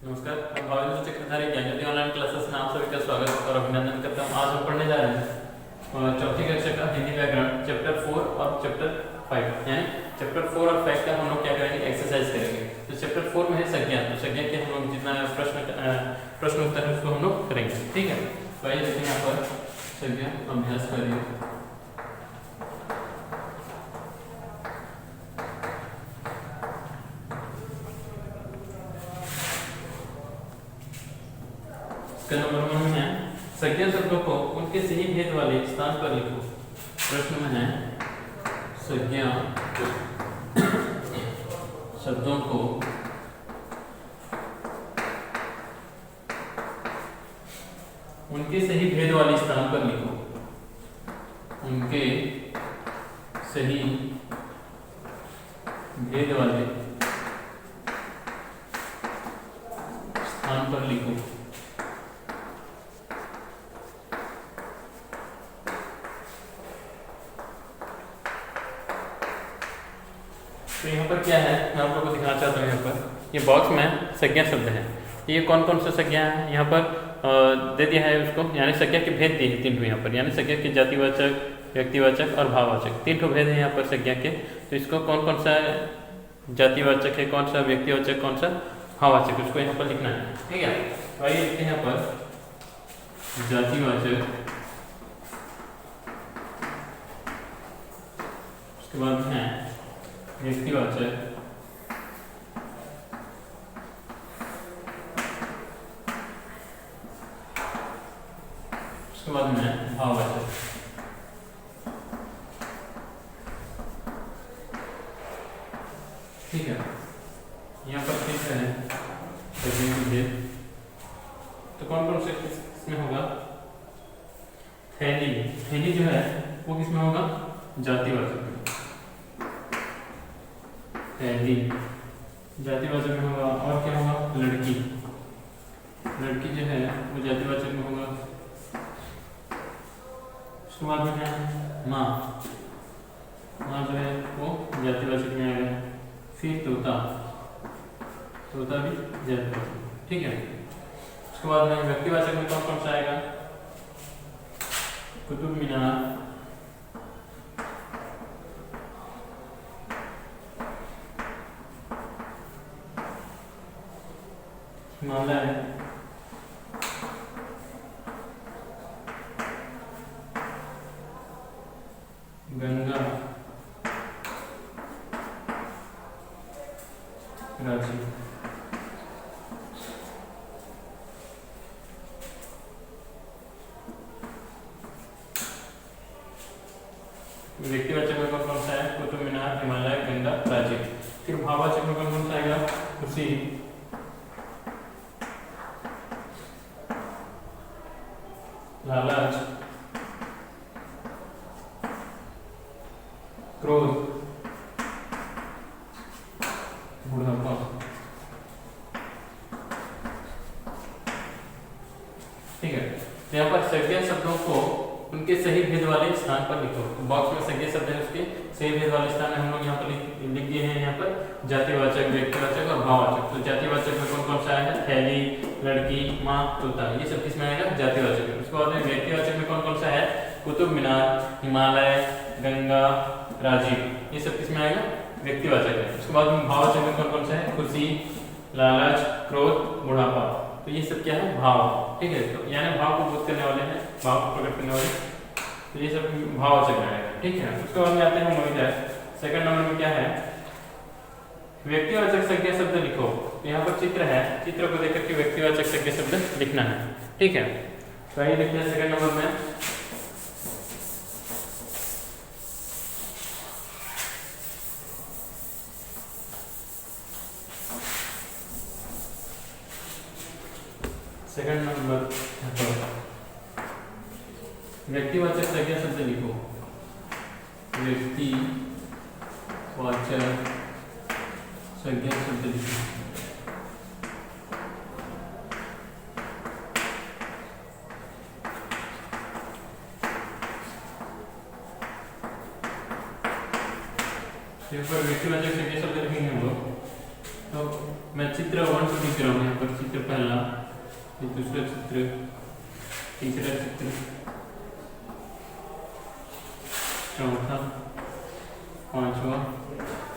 नमस्कार, मैं भावेंद्र चक्रधारी ज्ञान ज्योति ऑनलाइन क्लासेस में आप सभी का स्वागत और अभिनंदन करता हूँ। आज हम पढ़ने जा रहे हैं चौथी कक्षा का हिंदी व्याकरण चैप्टर 4 और चैप्टर 5। यानी चैप्टर 4 और 5 का हम लोग क्या करेंगे, एक्सरसाइज करेंगे। तो चैप्टर 4 में है संज्ञा, तो संज्ञा के हम लोग जितना प्रश्न उत्तर है उसको हम लोग करेंगे। ठीक है, तो आइए देखते हैं यहाँ पर संज्ञा अभ्यास करिए। नंबर 1 में है संज्ञा शब्दों को उनके सही भेद वाले स्थान पर लिखो। प्रश्न में है संज्ञा शब्दों को उनके सही भेद वाले स्थान पर लिखो। उनके सही भेद वाले स्थान पर लिखो। तो यहाँ पर क्या है, मैं आप लोगों को दिखाना चाहता हूँ। यहाँ पर ये बॉक्स में संज्ञा शब्द है। ये कौन कौन सा संज्ञा है यहाँ पर दे दिया है उसको, यानी संज्ञा के भेद दिए हैं 3 ठो यहाँ पर, यानी संज्ञा के जातिवाचक, व्यक्तिवाचक और भाववाचक 3 ठो भेद है यहाँ पर संज्ञा के। तो इसको कौन कौन सा जातिवाचक है, कौन सा व्यक्तिवाचक, कौन सा भाववाचक, उसको यहाँ पर लिखना है। ठीक है, तो आइए लिखते हैं यहाँ पर जातिवाचक, उसके बाद है व्यक्तिवाचक, उसके बाद में भाववाचक। ठीक है, यहाँ पर ठीक है तो कौन कौन से किसमें होगा, थैली, थैली जो है वो किसमें होगा, जातिवाचक में। थैली जातिवाचक में होगा। और क्या होगा, लड़की, लड़की जो है वो जातिवाचक में होगा। उसके बाद में है माँ, माँ जो है वो जातिवाचक में आएगा। फिर तोता, तोता भी जातिवाचक। ठीक है, उसके बाद में व्यक्तिवाचक में कौन कौन सा आएगा, कुतुब मीनार, हिमालय, गंगा, रांची। व्यक्तिवाचक में कौन कौन सा है, कुतुब मीनार, हिमालय, गंगा, रांची। फिर भाववाचक में कौन कौन सा आएगा, खुशी, लालच, क्रोध, बुढ़ापा। ठीक है, तो यहाँ पर संज्ञा शब्दों को उनके सही भेद वाले स्थान पर लिखो। तो बॉक्स में संज्ञा शब्द है, उसके सही भेद वाले स्थान में हम लोग यहाँ पर लिख दिए हैं। यहाँ पर जातिवाचक, व्यक्तिवाचक और भाववाचक। तो जातिवाचक में कौन कौन सा है, थैली, लड़की, माँ, तोता, ये सब किसमें आएगा, जातिवाचक में। उसके बाद में व्यक्तिवाचक में कौन कौन सा है, कुतुब मीनार, हिमालय, गंगा, राजीव, ये सब किसमें आएगा, व्यक्तिवाचक है। उसके बाद में भाववाचक में कौन कौन सा है, खुशी, लालच, क्रोध, बुढ़ापा। तो ये सब क्या है, भाव। ठीक है, तो यानी भाव को बोध करने वाले हैं, भाव को प्रकट करने वाले, तो ये सब भाववाचक में आएगा। ठीक है, उसके बाद में आते हैं हम सेकंड नंबर में क्या है, व्यक्तिवाचक संज्ञा शब्द लिखो। तो यहाँ पर चित्र है, चित्र को देखकर के व्यक्तिवाचक संज्ञा शब्द लिखना है। ठीक है, तो आइए देखते हैं सेकंड नंबर में सेकंड नंबर व्यक्तिवाचक संज्ञा शब्द लिखो। व्यक्तिवाचक संज्ञा शब्द लिखो। यहाँ पर व्यक्तिवाचक संज्ञा शब्द लिखेंगे हम लोग, तो मैं चित्र 1 2 दिख रहा हूँ यहाँ पर। चित्र पहला, ये दूसरा चित्र, तीसरा चित्र, चौथा, पांचवा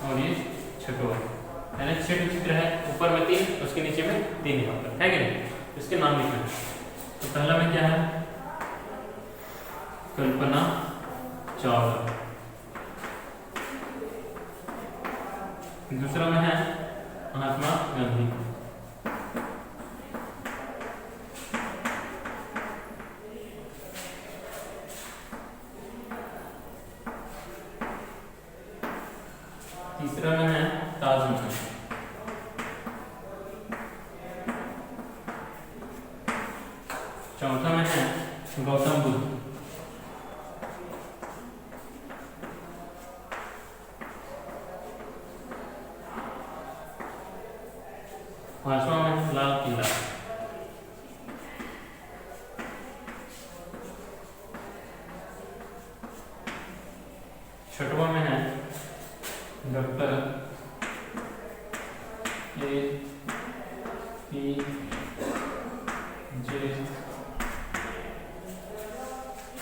और ये छठवां, है ना। 6 चित्र है, ऊपर में 3, उसके नीचे में 3 यहाँ पर, है कि नहीं। इसके नाम लिखना है। तो पहला में क्या है, कल्पना चावला। दूसरा में है महात्मा गांधी। तीसरा में है ताजमहल। चौथा में है गौतम बुद्ध। पांचवा में है लाल किला। छठवां में है डॉक्टर APJ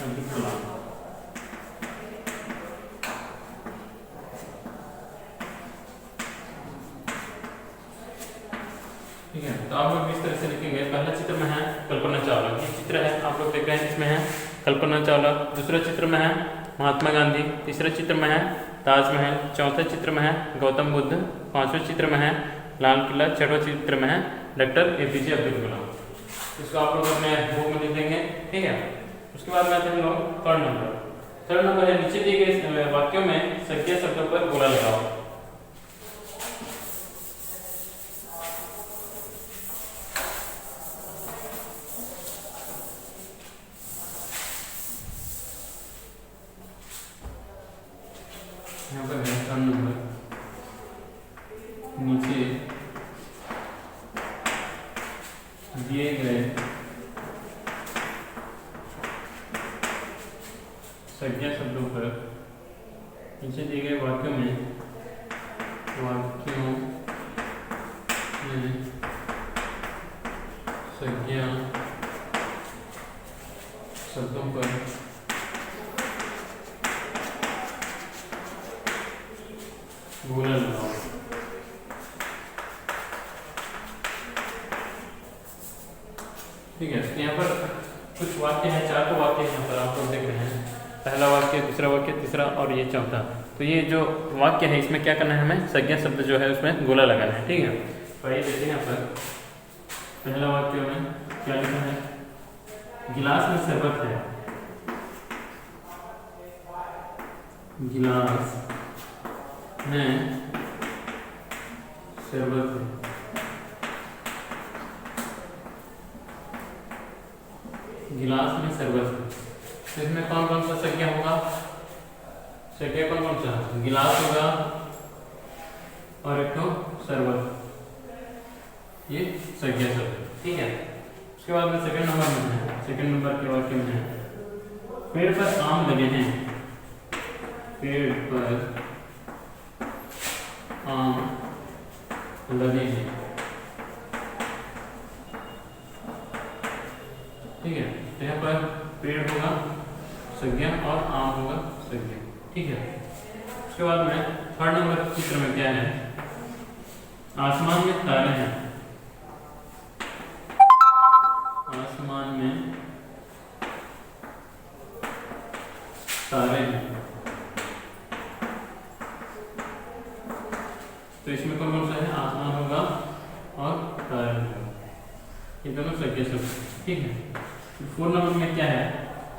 अब्दुल कलाम। ठीक है, तो आप लोग इस तरह से लिखेंगे। पहला चित्र में है कल्पना चावला, ये चित्र है आप लोग देख रहे हैं, इसमें है कल्पना चावला। दूसरा चित्र में है महात्मा गांधी। तीसरा चित्र में है ताजमहल। चौथे चित्र में है गौतम बुद्ध। पांचवें चित्र में है लाल किला। छठवें चित्र में है डॉक्टर APJ अब्दुल कलाम। इसको आप लोग अपने बुक में लिख देंगे। ठीक है, उसके बाद में आते हैं लोग थर्ड नंबर। थर्ड नंबर है नीचे दिए गए वाक्यों में संज्ञा शब्दों पर गोला लगाओ। यहाँ पर है थर्ड नंबर, नीचे दिए गए संज्ञा शब्दों पर, नीचे दिए गए वाक्यों में संज्ञा शब्दों पर गोला लगाओ। ठीक है, यहाँ पर कुछ वाक्य हैं, 4 तो वाक्य यहाँ पर आप लोग देख रहे हैं। पहला वाक्य, दूसरा वाक्य, तीसरा और ये चौथा। तो ये जो वाक्य है इसमें क्या करना है, हमें संज्ञा शब्द जो है उसमें गोला लगाना है। ठीक है, तो आइए देखते हैं यहाँ पर पहला वाक्य में क्या लिखा है, गिलास में शरबत है। गिलास में शरबत है। गिलास में शरबत है, तो इसमें कौन कौन सा संज्ञा होगा, संज्ञा कौन कौन सा, गिलास होगा और एक तो शरबत, ये संज्ञा शब्द। ठीक है, उसके बाद में सेकंड नंबर में है, सेकंड नंबर के वाक्य में है, पेड़ पर आम लगे हैं। पेड़ पर आम लगे हैं। ठीक है, तो यहाँ पर पेड़ होगा संज्ञा और आम होगा संज्ञा। ठीक है, उसके बाद में थर्ड नंबर चित्र में क्या है, आसमान में तारे हैं। आसमान में तारे हैं, तो इसमें कौन कौन सा है, आसमान होगा और तारे होगा, ये दोनों संज्ञा शब्द। ठीक है, 4 नंबर में क्या है,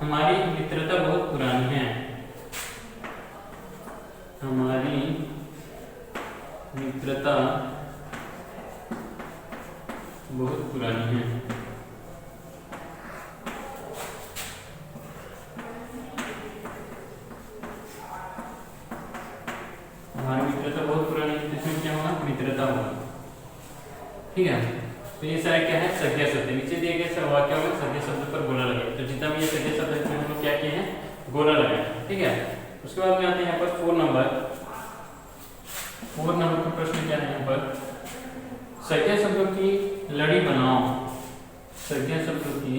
हमारी मित्रता बहुत पुरानी है। हमारी मित्रता बहुत पुरानी है। हमारी मित्रता बहुत पुरानी है, इसमें क्या होगा, मित्रता होगा। ठीक है, तो ये सारे क्या है, संज्ञा शब्द। नीचे दिए गए सब वाक्यों में संज्ञा शब्द पर गोला लगाए। तो जितना भी ये संज्ञा शब्द है इसमें हम लोग क्या किए हैं, गोला लगाए। ठीक है, उसके बाद में आते हैं यहाँ पर 4 नंबर। 4 नंबर का प्रश्न क्या है यहाँ पर, संज्ञा शब्दों की लड़ी बनाओ। संज्ञा शब्दों की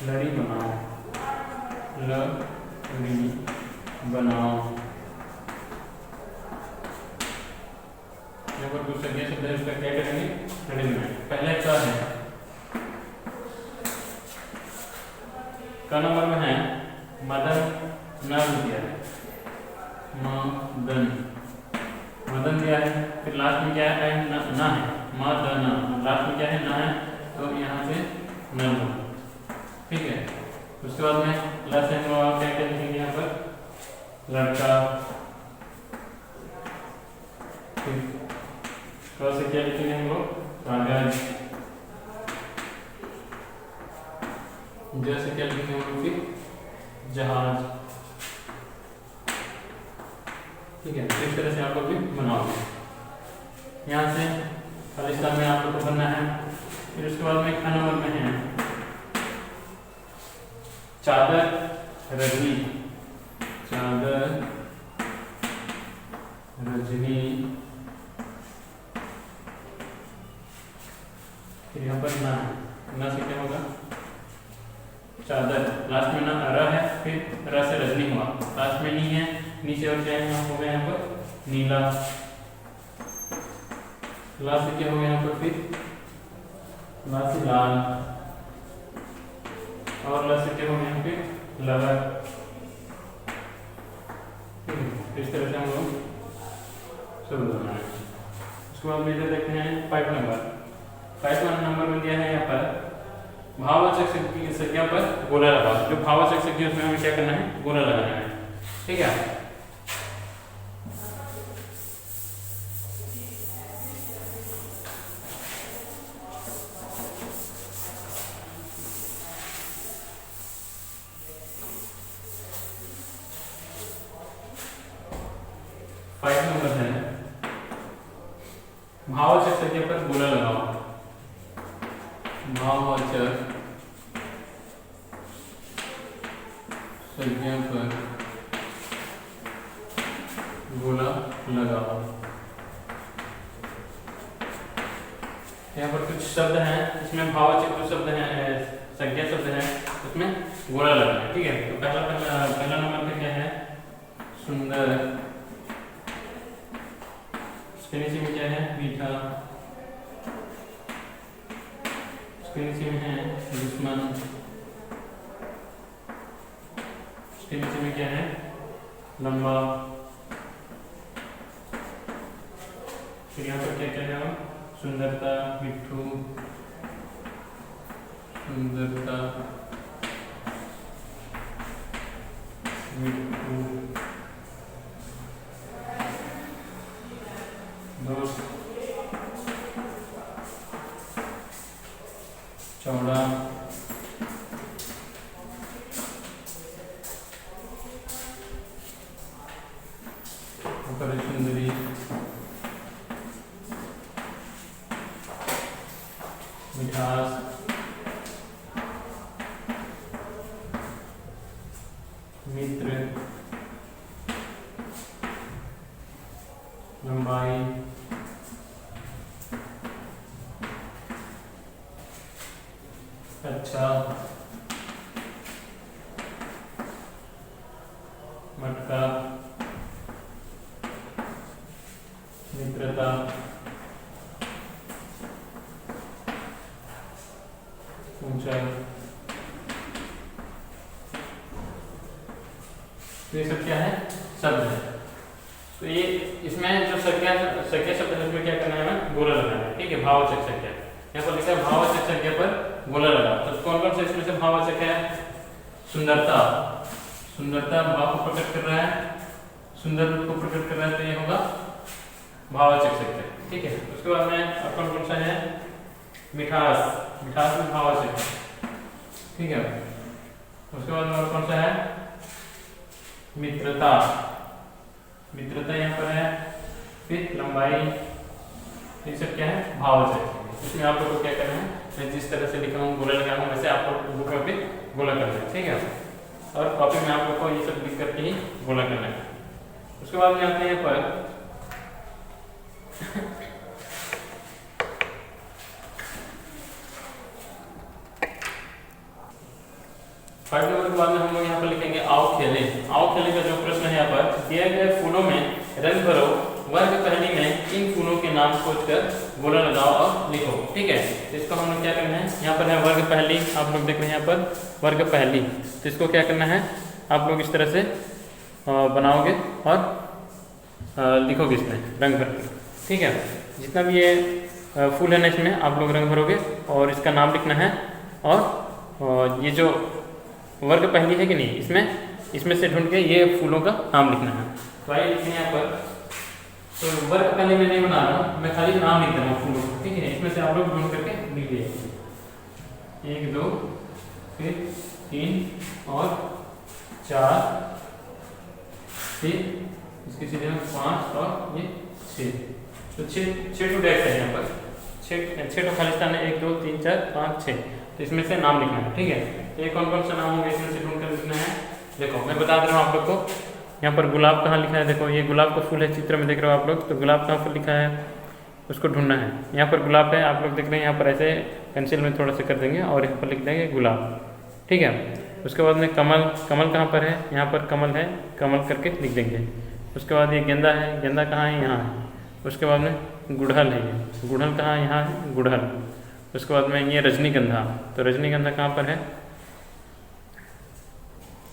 लड़ी बनाओ। लड़ी बनाओ। यहाँ पर कुछ संज्ञा शब्द है, उसका क्या करेंगे, लड़ी बनाएंगे। पहले का है, का नंबर में है मदन नाम दिया है, मदन मदन दिया है। फिर लास्ट में क्या है, ना है, मदन, लास्ट में क्या है, ना है, तो यहाँ से न बोलो, ठीक है। उसके बाद में ल से हम लोग क्या क्या लिखेंगे, यहाँ पर लड़का, फिर क से क्या लिखेंगे हम लोग, कागज, ज से क्या लिखेंगे हम लोग, फिर जहाज, ठीक है। इस तरह से आप लोग भी बनाओगे। यहाँ से खालिस्तान में आप लोग को बनना है। फिर उसके बाद में ख नंबर में है चादर रजनी, चादर रजनी। फिर यहाँ पर ना से क्या होगा, चादर, लास्ट में ना र है, फिर र से रजनी हुआ, लास्ट में नी है, नीचे और क्या है, हो गया यहाँ पर नीला, लास्ट से क्या हो गया यहाँ पर, फिर लास्ट से लाल, और लास्ट से क्या हो गया यहाँ पे लवर, ठीक है। इस तरह से हम लोग सब बनाना है। उसके बाद में इधर देखते हैं 5 नंबर। 5 नंबर में दिया है यहाँ पर भाववाचक संज्ञा पर गोला लगाओ। जो भाववाचक संज्ञा उसमें हमें क्या करना है, गोला लगाना है, ठीक है। नंबर है भाववाचक संज्ञा पर गोला लगाओ। भाववाचक संज्ञा पर गोला लगाओ। यहाँ पर कुछ शब्द हैं, इसमें भाववाचक जो शब्द हैं, संज्ञा शब्द हैं, उसमें गोला लगाना है, ठीक है। तो पहला नंबर पे क्या है, सुंदर, उसके नीचे में क्या है, मीठा, उसके नीचे में है दुश्मन, उसके नीचे में क्या है, लंबा, फिर यहाँ पर क्या क्या है, सुंदरता, मिट्ठू, सुंदरता, मिट्ठू, दोस्त, चौड़ा, सुंदरी, मिठास, मित्र, लंबाई, अच्छा, मटका, मित्रता, ऊंचाई। तो ये सब क्या है, शब्द है। तो ये इसमें जो संज्ञा शब्द है उसमें क्या करना है, हमें गोला लगाना है, ठीक है। भाववाचक संज्ञा, यहाँ पर लिखा है भाववाचक संज्ञा पर गोला लगा। तो कौन कौन से इसमें से भाववाचक है, सुंदरता, सुंदरता भाव को प्रकट कर रहा है, सुंदर रूप को प्रकट कर रहा है, तो ये होगा भाववाचक संज्ञा, ठीक है। उसके बाद में कौन कौन सा है, मिठास, मिठास में भाववाचक है, ठीक है। उसके बाद में और कौन सा है, मित्रता, मित्रता यहाँ पर है, फिर लंबाई, ये सब क्या है, भाववाचक। इसमें आप लोग को क्या करना है, मैं जिस तरह से लिखा हूँ, गोला लगा हूँ, वैसे आप लोग बुक पे गोला करना है, ठीक है। और कॉपी में आप लोग को ये सब लिख करके ही बोला करना है। उसके बाद में आते हैं यहाँ पर 5 नंबर के बाद में हम लोग यहाँ पर लिखेंगे आओ खेले। आओ खेले का जो प्रश्न है यहाँ पर, दिए गए फूलों में रंग भरो, वर्ग पहली में इन फूलों के नाम सोचकर गोला लगाओ और लिखो। ठीक है, तो इसको हम लोग क्या करना है, यहाँ पर है वर्ग पहली, आप लोग देख रहे हैं यहाँ पर वर्ग पहली, तो इसको क्या करना है, आप लोग इस तरह से बनाओगे और लिखोगे इसमें रंग भर के। ठीक है, जितना भी ये फूल है ना इसमें आप लोग रंग भरोगे और इसका नाम लिखना है, और ये जो वर्ग पहली है कि नहीं, इसमें से ढूंढ के ये फूलों का नाम लिखना है। तो आइए लिखते हैं यहाँ पर, तो वर्ग पहली में नहीं बना रहा हूँ, मैं खाली नाम लिख रहा हूँ फूलों का। ठीक है, इसमें से आप लोग ढूंढ करके लिख लीजिए, 1 2 फिर 3 और 4, फिर इसके सीधे में 5 और ये 6, तो 6 टू डेस्क है यहाँ पर, 6 तो खालिस्तान है, 1 2 3 4 5 6, तो इसमें से नाम लिखना है। ठीक है, तो ये कौन कौन सा नाम होंगे इसमें से ढूंढ कर लिखना है। देखो मैं बता दे रहा हूँ आप लोग को, यहाँ पर गुलाब कहाँ लिखा है, देखो ये गुलाब का फूल है, चित्र में देख रहे हो आप लोग, तो गुलाब कहाँ पर लिखा है उसको ढूंढना है। यहाँ पर गुलाब है, आप लोग देख रहे हैं यहाँ पर, ऐसे पेंसिल में थोड़ा सा कर देंगे और यहाँ पर लिख देंगे गुलाब। ठीक है, उसके बाद में कमल, कमल कहाँ पर है, यहाँ पर कमल है, कमल करके लिख देंगे। उसके बाद ये गेंदा है, गेंदा कहाँ है, यहाँ है। उसके बाद में गुड़हल है, ये गुड़हल कहाँ है, यहाँ है गुड़हल। उसके बाद में ये रजनीगंधा, तो रजनीगंधा कहाँ पर है,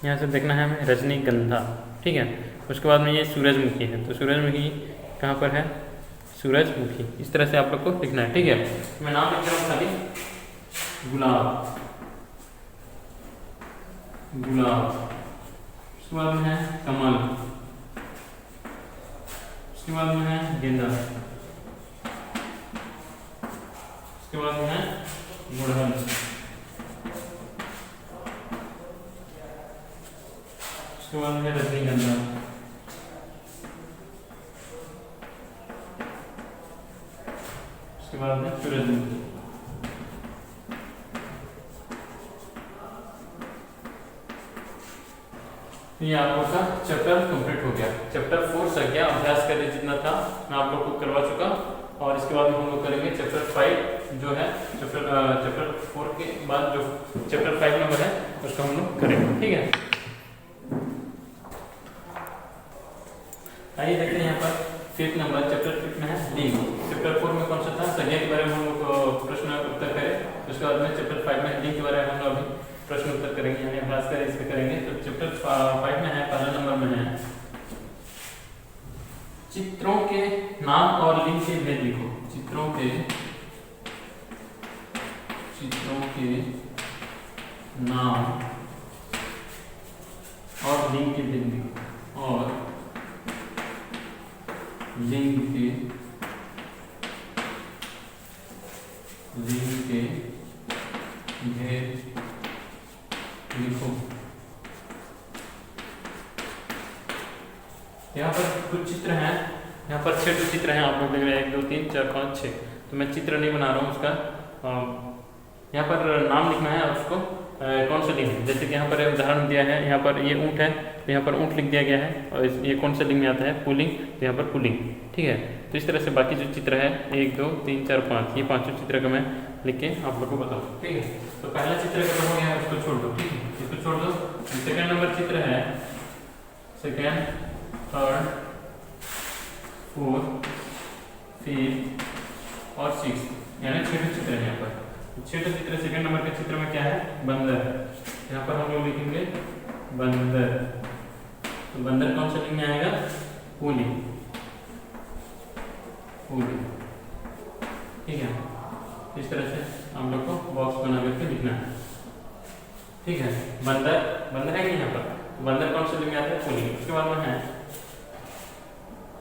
यहाँ से देखना है हमें रजनीगंधा। ठीक है, उसके बाद में ये सूरजमुखी है, तो सूरजमुखी कहाँ पर है, सूरजमुखी। इस तरह से आप लोग को लिखना है। ठीक है, मैं नाम लिख रहा हूँ खाली, गुलाब, गुलाब। उसके बाद में है कमल, उसके बाद में है गेंदा, उसके बाद में है गुड़हल, उसके बाद में रजनीगंधा, उसके बाद में सूरजमुखी। ये आप लोग का चैप्टर कंप्लीट हो गया। चैप्टर 4 संख्या अभ्यास करने जितना था मैं आप लोग को करवा चुका, और इसके बाद हम लोग करेंगे चैप्टर 5 जो है, चैप्टर 4 के बाद जो चैप्टर 5 नंबर है उसको हम लोग करेंगे। ठीक है, आइए देखते हैं यहाँ पर 5th नंबर, चैप्टर 5 में है लिंग। चैप्टर 4 में कौन सा था, संज्ञा के बारे में हम लोग प्रश्न उत्तर करें। उसके बाद में चैप्टर 5 में लिंग के बारे में हम लोग अभी प्रश्न उत्तर करेंगे, यानी अभ्यास करें, इस पे करेंगे। तो चैप्टर 5 में है, पहला नंबर में है चित्रों के नाम और लिंग के भेद लिखो। चित्रों के नाम और लिंग के भेद लिखो, और लिंग के भेद लिखो। यहाँ पर कुछ चित्र हैं, यहाँ पर 6 चित्र हैं, आप लोग देख रहे हैं 1 2 3 4 5 6, तो मैं चित्र नहीं बना रहा हूँ उसका, यहाँ पर नाम लिखना है उसको कौन सा लिंग है। जैसे कि यहाँ पर उदाहरण दिया है, यहाँ पर ये ऊँट है, तो यहाँ पर ऊँट लिख दिया गया है, और ये कौन सा लिंग में आता है, पुल्लिंग, तो यहाँ पर पुल्लिंग। ठीक है, तो इस तरह से बाकी जो चित्र है 1 2 3 4 5, ये 5 चित्र का मैं लिख के आप लोग को बताऊँ। ठीक है, तो पहला चित्र का हो गया, उसको छोड़ दो। ठीक है, इसको छोड़ दो। सेकेंड नंबर चित्र है, सेकेंड, थर्ड, 4th, 5th और 6th, यानी 6 चित्र है यहाँ पर। 6 चित्र, सेकंड नंबर के चित्र में क्या है, बंदर। यहाँ पर हम लोग लिखेंगे बंदर, तो बंदर कौन सा लिंग में आएगा, पुल्लिंग, पुल्लिंग। ठीक है, इस तरह से हम लोग को बॉक्स बना करके लिखना है। ठीक है, बंदर, बंदर है कि यहाँ पर, बंदर कौन सा लिंग में आता है, पुल्लिंग। उसके बाद में है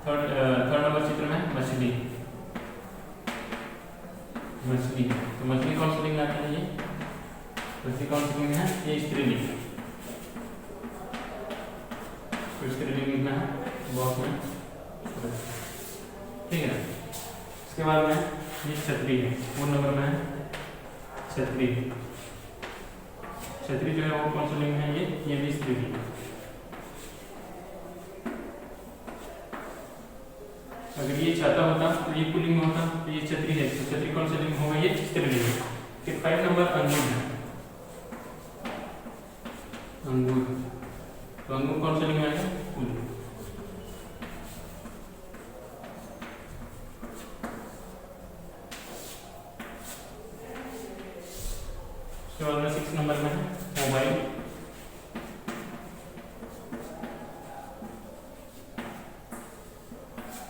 थर्ड नंबर चित्र में मछली, मछली, तो मछली कौन सी लिंग आती है, ये मछली कौन सी लिंग है, ये स्त्रीलिंग, तो स्त्रीलिंग लिखना है बॉक्स में। ठीक है, इसके बाद में ये छतरी है, 4 नंबर में है छतरी, छतरी जो है वो कौन सा लिंग है, ये भी स्त्रीलिंग है। अगर ये छाता होता तो ये पुल्लिंग होता, तो ये छतरी है, तो छतरी कौन सा लिंग होगा, ये स्त्रीलिंग है। फिर 5 नंबर अंगूर है, अंगूर, तो अंगूर कौन सा लिंग आएगा, पुल्लिंग। उसके बाद में 6 नंबर में है मोबाइल,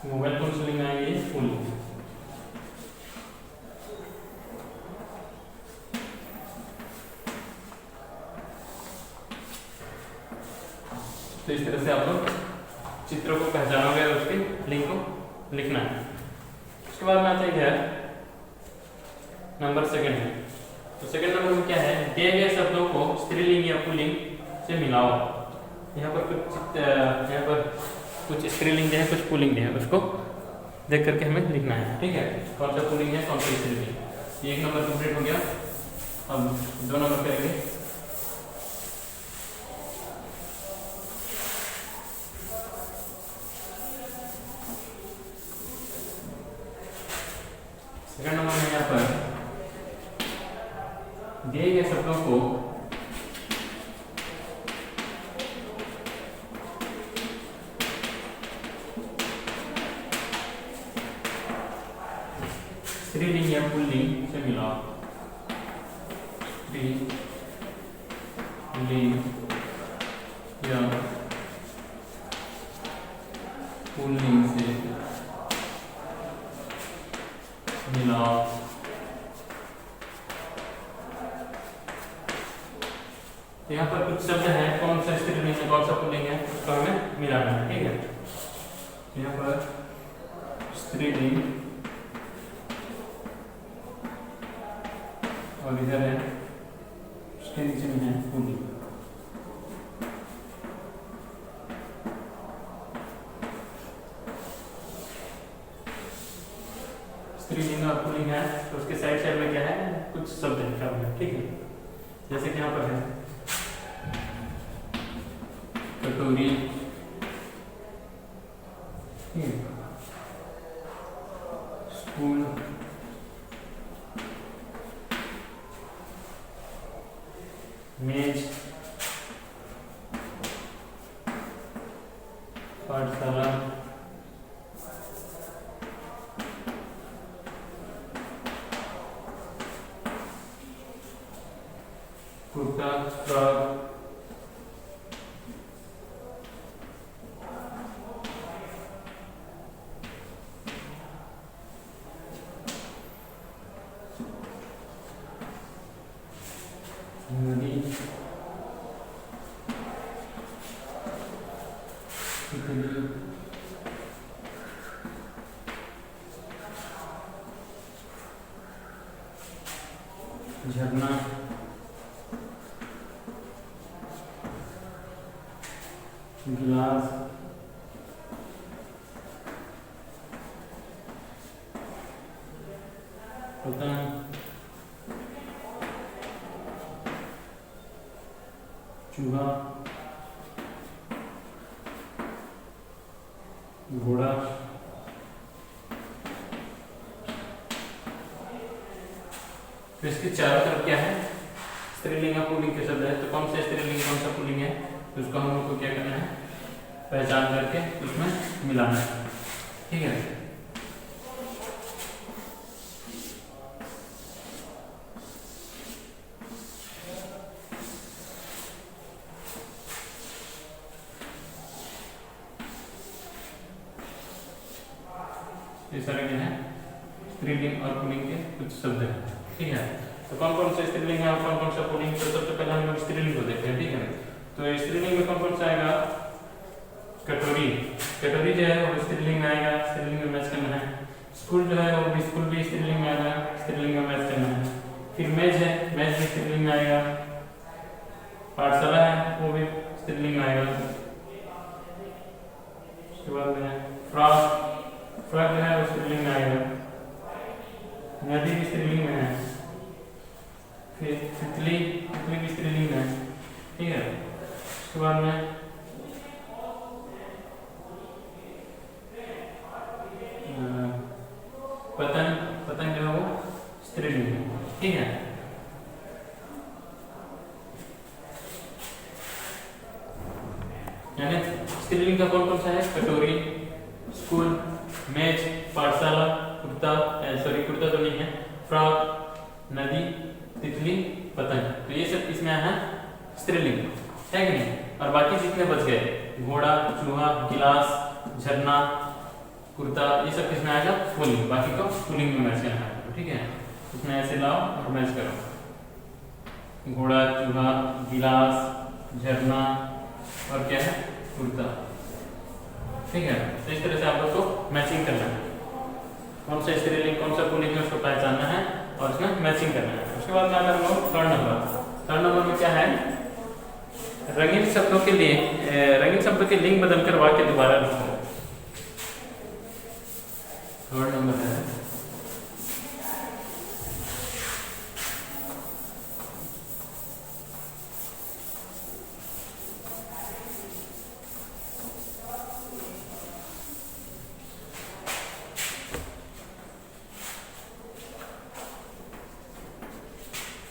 मोबाइल कौन सा लिंग आएगा, ये पुल्लिंग। तो इस तरह से आप लोग चित्र को पहचानोगे और उसके लिंक को लिखना है। उसके बाद में आता है नंबर सेकंड है। तो सेकंड नंबर में क्या है, दिए गए शब्दों को स्त्रीलिंग या पुल्लिंग से मिलाओ। यहाँ पर कुछ स्त्रीलिंग है, कुछ पुल्लिंग है, उसको देख करके हमें लिखना है, ठीक है। कौन सा पुल्लिंग है, कौन सा स्त्रीलिंग। ये 1 नंबर कंप्लीट हो गया। अब 2 नंबर करेंगे। सेकंड नंबर में यहाँ पर दिए गए शब्दों को स्त्रीलिंग या पुल्लिंग से मिलाओ। स्त्रीलिंग या पुल्लिंग से मिलाओ। यहाँ पर कुछ शब्द हैं, कौन सा स्त्रीलिंग है, कौन सा पुल्लिंग है, उसको हमें मिलाना है, ठीक है। यहाँ पर स्त्रीलिंग और इधर है, उसके नीचे में है पुल्लिंग। स्त्रीलिंग और पुल्लिंग है, तो उसके साइड साइड में क्या है, कुछ शब्द लिखा हुआ है, ठीक है। जैसे कि यहाँ पर है कटोरी, स्पून, मेज, पाठशाला, कुर्ता, फ्रॉक, नदी, झरना, गिलास, पतंग, चूहा, घोड़ा, तो इसके चारों तरफ क्या है, स्त्रीलिंग और पुल्लिंग के शब्द है। तो कौन सा स्त्रीलिंग कौन सा पुल्लिंग है, तो उसको हम लोग को क्या करना है, पहचान करके उसमें मिलाना है, ठीक है। ये सारे क्या है, स्त्रीलिंग और पुल्लिंग के कुछ शब्द हैं, ठीक है। तो कौन कौन सा स्त्रीलिंग है और कौन कौन सा पुल्लिंग, तो सबसे पहले हम लोग स्त्रीलिंग को देखते हैं, ठीक है। तो स्त्रीलिंग में कौन कौन सा आएगा, कटोरी, कटोरी जो है वो स्त्रीलिंग में आएगा, स्त्रीलिंग में मैच करना है। स्कूल जो है वो भी स्कूल भी स्त्रीलिंग में आएगा, स्त्रीलिंग में मैच करना है। फिर मेज है, मेज भी स्त्रीलिंग में आएगा। पाठशाला है, वो भी स्त्रीलिंग में आएगा। उसके बाद में फ्रॉक, फ्रॉक जो है वो स्त्रीलिंग में आएगा। नदी भी स्त्रीलिंग में है। फिर तितली, तितली भी स्त्रीलिंग है, ठीक है। उसके बाद में पतंग, पतंग जो है वो स्त्रीलिंग है, ठीक है। यानी स्त्रीलिंग का कौन कौन सा है? कटोरी, स्कूल, मेज, पाठशाला, कुर्ता, सॉरी कुर्ता तो नहीं है, फ्रॉक, नदी, तितली, पतंग, तो ये सब किसमें है? स्त्रीलिंग है कि नहीं। और बाकी जितने बच गए, घोड़ा, चूहा, गिलास, झरना, कुर्ता, ये सब किसमें आएगा? पुल्लिंग। बाकी को पुल्लिंग में मैच करना है, ठीक है। इसमें ऐसे लाओ और मैच करो, घोड़ा, चूहा, गिलास, झरना और क्या है? कुर्ता, ठीक है। तो इस तरह से आप लोग को मैचिंग करना है, कौन सा स्त्रीलिंग कौन सा पुल्लिंग है उसको पहचानना है और उसमें मैचिंग करना है। उसके बाद में अगर हम थर्ड नंबर, थर्ड नंबर में क्या है? रंगीन शब्दों के लिए रंगीन शब्दों के लिंग बदलकर वाक्य दोबारा लिखो। थर्ड नंबर है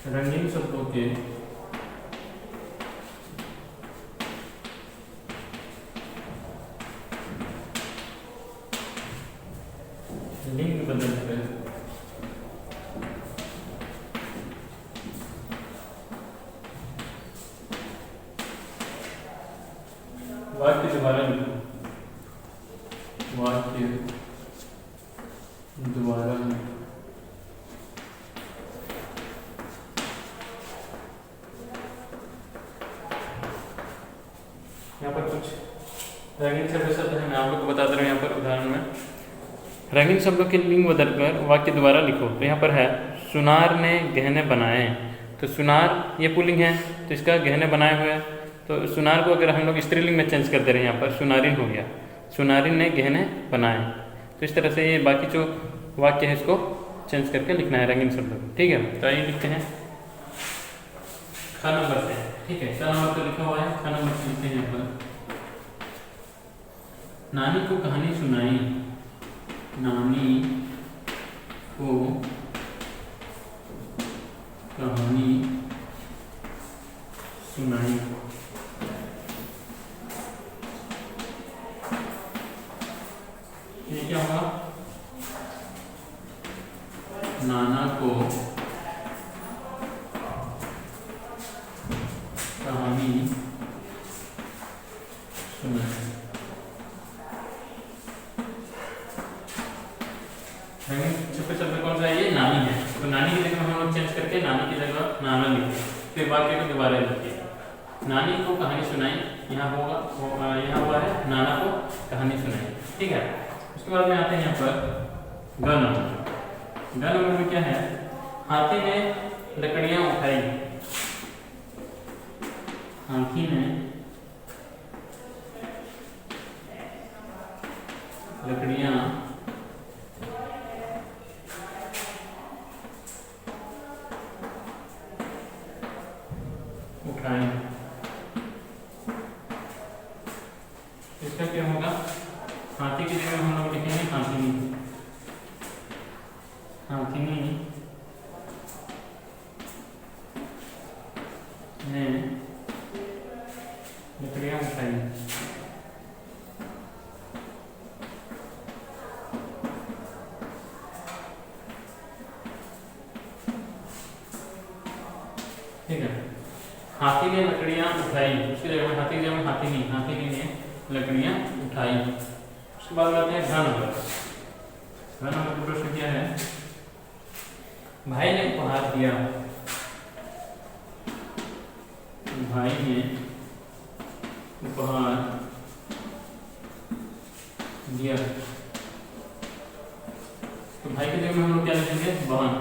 रंगीन शब्दों के लिंग बदलकर वाक्य दोबारा लिखो, वाक्य दोबारा लिखो। यहाँ पर कुछ रंगीन शब्द है, मैं आप लोग को बता दे रहा हूँ। यहाँ पर उदाहरण में रंगीन शब्दों के लिंग बदलकर वाक्य दोबारा लिखो। तो यहाँ पर है सुनार ने गहने बनाए, तो सुनार ये पुल्लिंग है तो इसका गहने बनाए हुए, तो सुनार को अगर हम लोग स्त्रीलिंग में चेंज कर दे रहे हैं, यहाँ पर सुनारिन हो गया, सुनारिन ने गहने बनाए। तो इस तरह से ये बाकी जो वाक्य है इसको चेंज करके लिखना है रंगीन शब्दों को, ठीक है। तो आइए लिखते हैं ख नंबर से, ठीक है। ख नंबर तो लिखा हुआ है, ख नंबर से लिखते हैं यहाँ पर नानी को कहानी सुनाई, नानी को कहानी सुनाई। ये क्या होगा? नाना को कहानी सुनाई। छुपे शब्द कौन सा है? ये नानी है, तो नानी की जगह हम लोग चेंज करके नानी की जगह नाना लिखते हैं। फिर वाक्य को दोबारा लिखिए, नानी को कहानी सुनाई, यहाँ होगा यहाँ हुआ है नाना को कहानी सुनाई, ठीक है। उसके बाद में आते हैं यहाँ पर ग नंबर। ग नंबर में क्या है? हाथी ने लकड़ियां उठाई, हाथी ने लकड़ियां उठाई। इसका क्या होगा? हाथी की जगह हम लोग लिखेंगे हाथिनी, हाथिनी ने लकड़ियां उठाई। ठीक है, हाथी ने लकड़ियां उठाई, उसकी जगह हाथी की जगह हाथिनी, हाथिनी ने लकड़ियां उठाई। उसके बाद आते हैं घ नंबर। घ नंबर का प्रश्न क्या है? भाई ने उपहार दिया, भाई ने उपहार दिया, तो भाई की जगह हम लोग क्या लिखेंगे? बहन,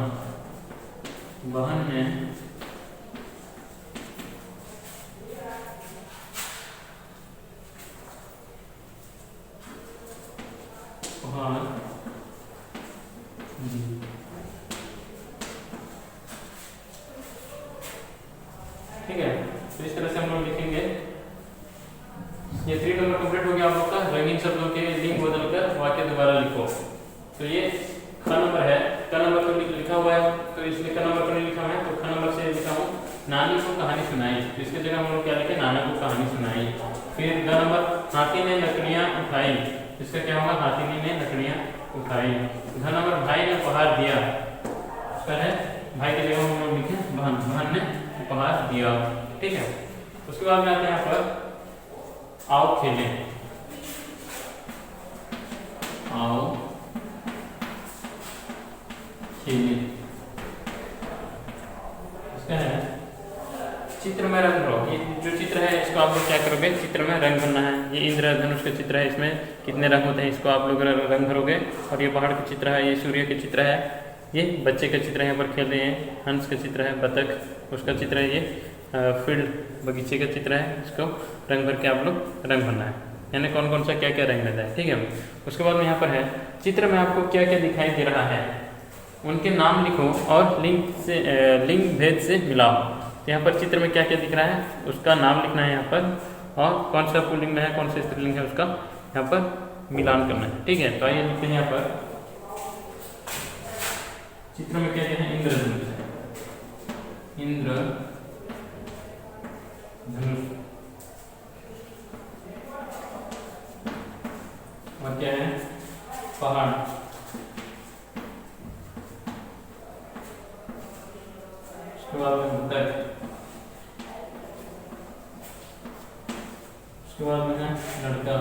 बहन ने उपहार दी। ये 3 नंबर कंप्लीट हो गया आप लोग का। रंगीन शब्दों के लिंग बदलकर वाक्य दोबारा लिखो। तो ये ख नंबर है, क नंबर तो लिखा हुआ है, तो इसमें क नंबर तो नहीं लिखा है, तो ख नंबर से लिखा हूँ नानी को कहानी सुनाई। तो इसके जगह हम लोग क्या लिखे, नाना को कहानी सुनाई। फिर ग नंबर, हाथी ने लकड़ियाँ उठाई। इसका क्या होगा, हाथी ने लकड़ियाँ उठाई। घ नंबर, भाई ने उपहार दिया। उसका है भाई के जगह हम लोग लिखे बहन, बहन ने उपहार दिया। ठीक है। उसके बाद में आते हैं यहाँ पर आओ खेलें। आओ खेलें। इसका है चित्र में रंग भरो। ये जो चित्र है इसको आप लोग क्या करोगे, चित्र में रंग भरना है। ये इंद्रधनुष का चित्र है, इसमें कितने रंग होते हैं इसको आप लोग रंग भरोगे। और ये पहाड़ का चित्र है, ये सूर्य का चित्र है, ये बच्चे का चित्र है, यहाँ पर खेल रहे हैं। हंस का चित्र है, बतख उसका चित्र है, ये फील्ड बगीचे का चित्र है। इसको रंग भर के आप लोग रंग भरना है, यानी कौन कौन सा क्या क्या रंग रहता है। ठीक है। उसके बाद में यहाँ पर है चित्र में आपको क्या क्या दिखाई दे रहा है, उनके नाम लिखो और लिंग भेद से मिलाओ। तो यहाँ पर चित्र में क्या क्या दिख रहा है उसका नाम लिखना है यहाँ पर, और कौन सा पुल्लिंग में है कौन सा स्त्रीलिंग है उसका यहाँ पर मिलान करना है। ठीक है। तो आइए लिखते हैं यहाँ पर चित्र में क्या क्या है, इंद्रधनुष है, इंद्रधनुष। और क्या है, पहाड़। उसके बाद में बतख। उसके बाद में है लड़का।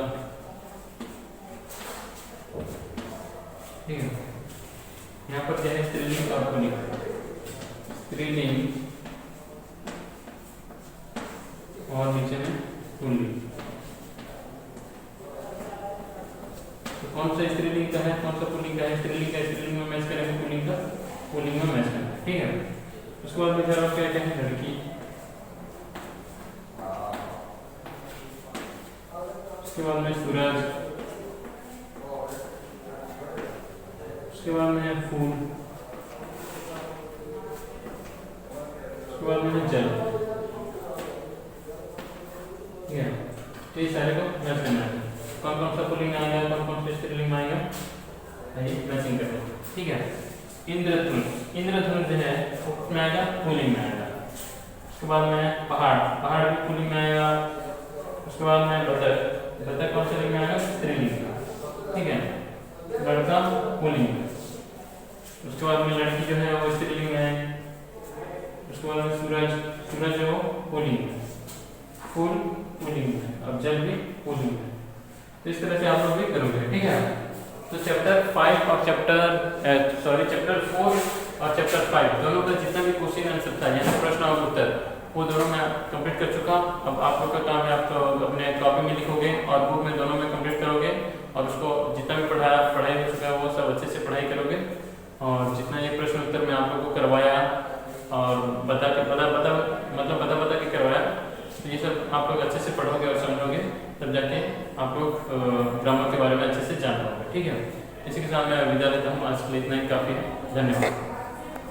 ठीक है। यहाँ पर क्या है, स्त्रीलिंग और पुल्लिंग। स्त्रीलिंग और नीचे में पुल्लिंग। तो कौन सा स्त्रीलिंग का है कौन सा पुल्लिंग का है, स्त्रीलिंग का स्त्रीलिंग में मैच करेंगे, पुल्लिंग का पुल्लिंग में मैच करेंगे। ठीक है। उसके बाद में क्या कहते हैं, लड़की। उसके बाद में सूरज। उसके बाद में है फूल। उसके बाद में है जल। ठीक है। तो ये सारे को मैच करना है, कौन कौन सा पुल्लिंग आएगा कौन कौन सा स्त्रीलिंग आएगा, मैचिंग करना है। ठीक है। इंद्रधनुष, इंद्रधनुष जो है उसमें आएगा पुल्लिंग में आएगा। उसके बाद में पहाड़, पहाड़ भी पुल्लिंग में आएगा। उसके बाद में बतख, बतख कौन सा लिंग में आएगा, स्त्रीलिंग का। ठीक है। लड़का पुल्लिंग में। उसके बाद में लड़की जो है वो स्त्रीलिंग में है। उसके बाद में सूरज, सूरज जो पुल्लिंग में, फूल पुल्लिंग में, और जल भी पुल्लिंग में। तो इस तरह से आप लोग भी करोगे। ठीक है। तो चैप्टर 5 और चैप्टर 4 और चैप्टर 5 दोनों का जितना भी क्वेश्चन आंसर था यानी प्रश्न और उत्तर वो दोनों मैं कंप्लीट कर चुका। अब आप लोग का काम है, आप तो अपने कॉपी में लिखोगे और बुक में, दोनों में कंप्लीट करोगे। और उसको जितना भी पढ़ाई हो चुका है वो सब अच्छे से पढ़ाई करोगे। और जितना ये प्रश्न उत्तर मैं आप लोगों को करवाया और बता के करवाया, तो ये सब आप लोग अच्छे से पढ़ोगे और समझोगे, तब जाके आप लोग ग्रामर के बारे में अच्छे से जान पाओगे। ठीक है। इसी के साथ मैं विदा लेता हूँ, आज के लिए इतना ही काफ़ी है। धन्यवाद।